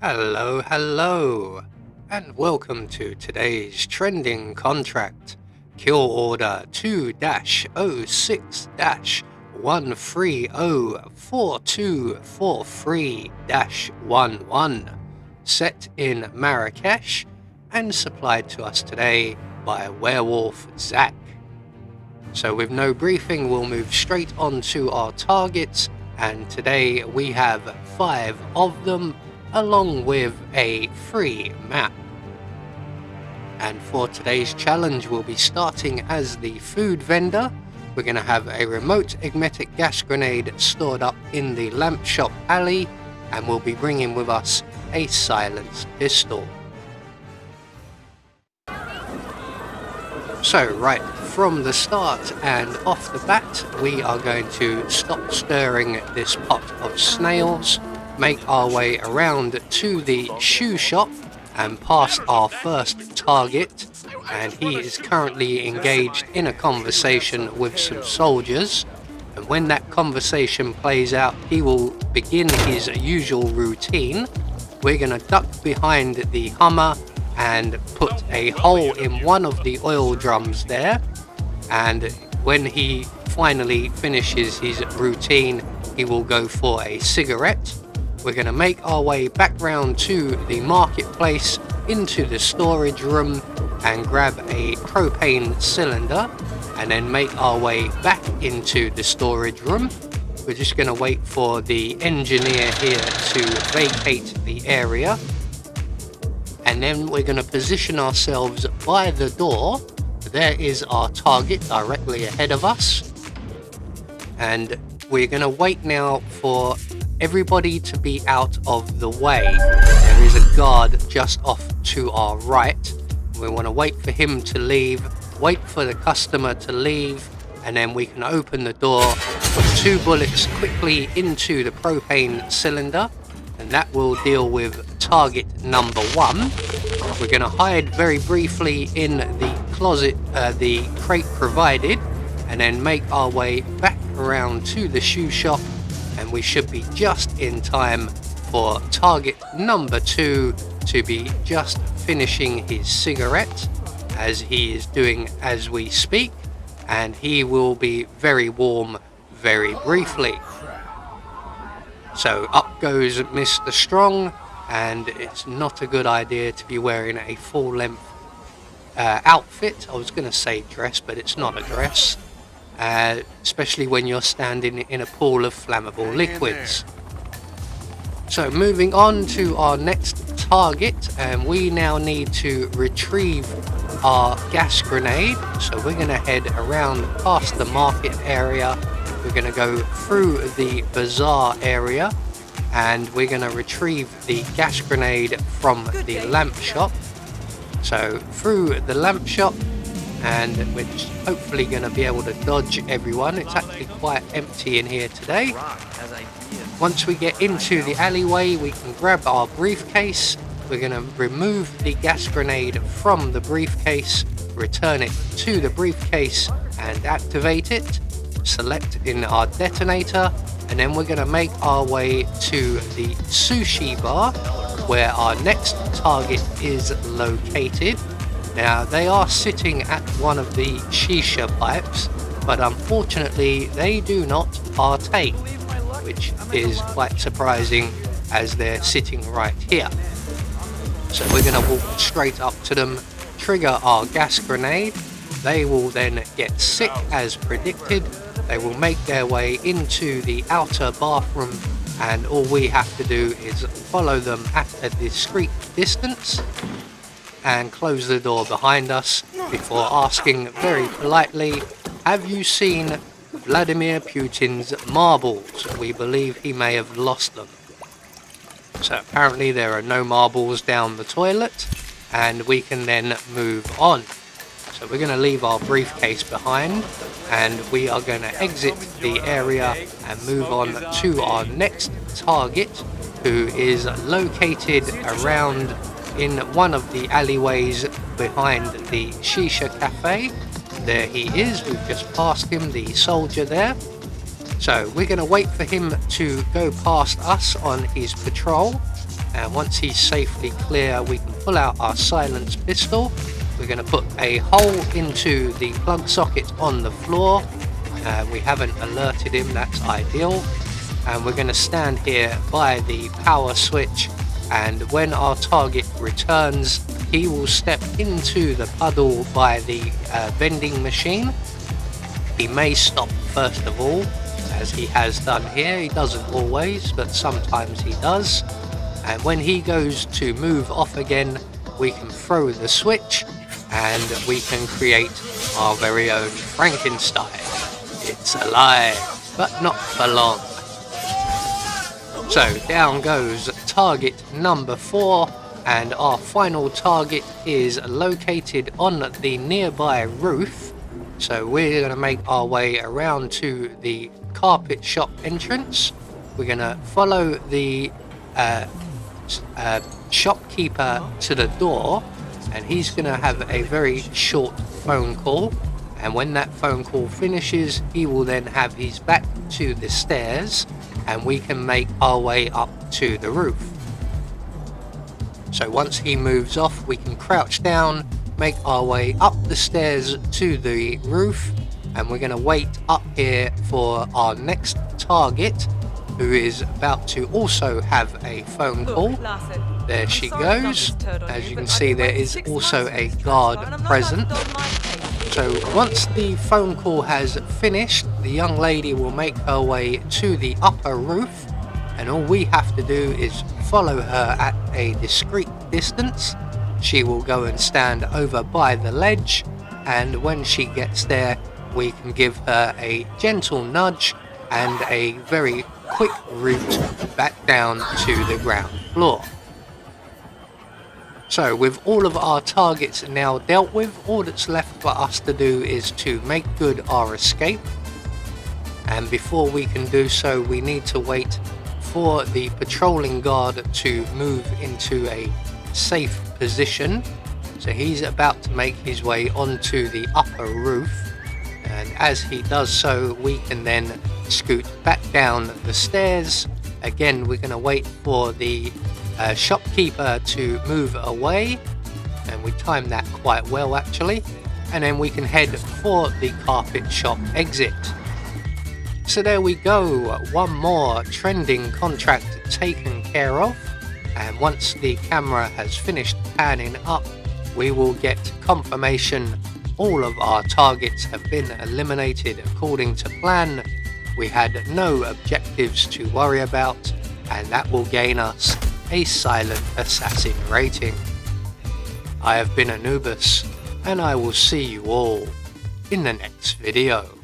Hello, and welcome to today's trending contract. Kill Order 2-06-1304243-11, set in Marrakesh, and supplied to us today by Werewolf Zach. So with no briefing, we'll move straight on to our targets, and today we have 5 of them, along with a free map. And for today's challenge, we'll be starting as the food vendor. We're going to have a remote magnetic gas grenade stored up in the lamp shop alley, and we'll be bringing with us a silenced pistol. So right from the start and off the bat, we are going to stop stirring this pot of snails, make our way around to the shoe shop and past our first target, and he is currently engaged in a conversation with some soldiers, and when that conversation plays out, he will begin his usual routine. We're going to duck behind the Hummer and put a hole in one of the oil drums there, and when he finally finishes his routine, he will go for a cigarette. We're going to make our way back round to the marketplace into the storage room and grab a propane cylinder, and then make our way back into the storage room. We're just going to wait for the engineer here to vacate the area, and then we're going to position ourselves by the door. There is our target directly ahead of us, and we're going to wait now for everybody to be out of the way. There is a guard just off to our right. We want to wait for him to leave, wait for the customer to leave, and then we can open the door, put 2 bullets quickly into the propane cylinder, and that will deal with target number 1. We're going to hide very briefly in the closet, the crate provided, and then make our way back around to the shoe shop, and we should be just in time for target number 2 to be just finishing his cigarette, as he is doing as we speak, and he will be very warm very briefly. So up goes Mr. Strong, and it's not a good idea to be wearing a full-length outfit. I was going to say dress, but it's not a dress. Especially when you're standing in a pool of flammable liquids. So moving on to our next target, and we now need to retrieve our gas grenade. So we're going to head around past the market area, we're going to go through the bazaar area, and we're going to retrieve the gas grenade from the lamp shop. So through the lamp shop, and we're hopefully going to be able to dodge everyone. It's actually quite empty in here today. Once we get into the alleyway, we can grab our briefcase. We're going to remove the gas grenade from the briefcase, return it to the briefcase and activate it, select in our detonator, and then we're going to make our way to the sushi bar where our next target is located. Now, they are sitting at one of the shisha pipes, but unfortunately they do not partake, which is quite surprising as they're sitting right here. So we're going to walk straight up to them, trigger our gas grenade. They will then get sick as predicted. They will make their way into the outer bathroom, and all we have to do is follow them at a discreet distance and close the door behind us before asking very politely, "Have you seen Vladimir Putin's marbles? We believe he may have lost them." So apparently there are no marbles down the toilet, and we can then move on. So we're going to leave our briefcase behind, and we are going to exit the area and move on to our next target, who is located around in one of the alleyways behind the shisha cafe. There he is, we've just passed him, the soldier there. So we're going to wait for him to go past us on his patrol, and once he's safely clear we can pull out our silenced pistol. We're going to put a hole into the plug socket on the floor. We haven't alerted him, that's ideal. And we're going to stand here by the power switch, and when our target returns he will step into the puddle by the vending machine. He may stop first of all, as he has done here. He doesn't always, but sometimes he does. And when he goes to move off again, we can throw the switch and we can create our very own Frankenstein. It's alive, but not for long. So down goes target number 4, and our final target is located on the nearby roof. So we're going to make our way around to the carpet shop entrance. We're going to follow the shopkeeper to the door, and he's going to have a very short phone call, and when that phone call finishes he will then have his back to the stairs and we can make our way up to the roof. So once he moves off we can crouch down, make our way up the stairs to the roof, and we're going to wait up here for our next target, who is about to also have a phone call. There she goes. As you can see, there is also a guard present. So once the phone call has finished, the young lady will make her way to the upper roof, and all we have to do is follow her at a discreet distance. She will go and stand over by the ledge, and when she gets there we can give her a gentle nudge and a very quick route back down to the ground floor. So with all of our targets now dealt with, all that's left for us to do is to make good our escape. And before we can do so we need to wait for the patrolling guard to move into a safe position. So he's about to make his way onto the upper roof, and as he does so we can then scoot back down the stairs. Again we're going to wait for the shopkeeper to move away, and we timed that quite well actually, and then we can head for the carpet shop exit. So there we go, one more trending contract taken care of, and once the camera has finished panning up we will get confirmation all of our targets have been eliminated according to plan. We had no objectives to worry about, and that will gain us a silent assassin rating. I have been Anubis, and I will see you all in the next video.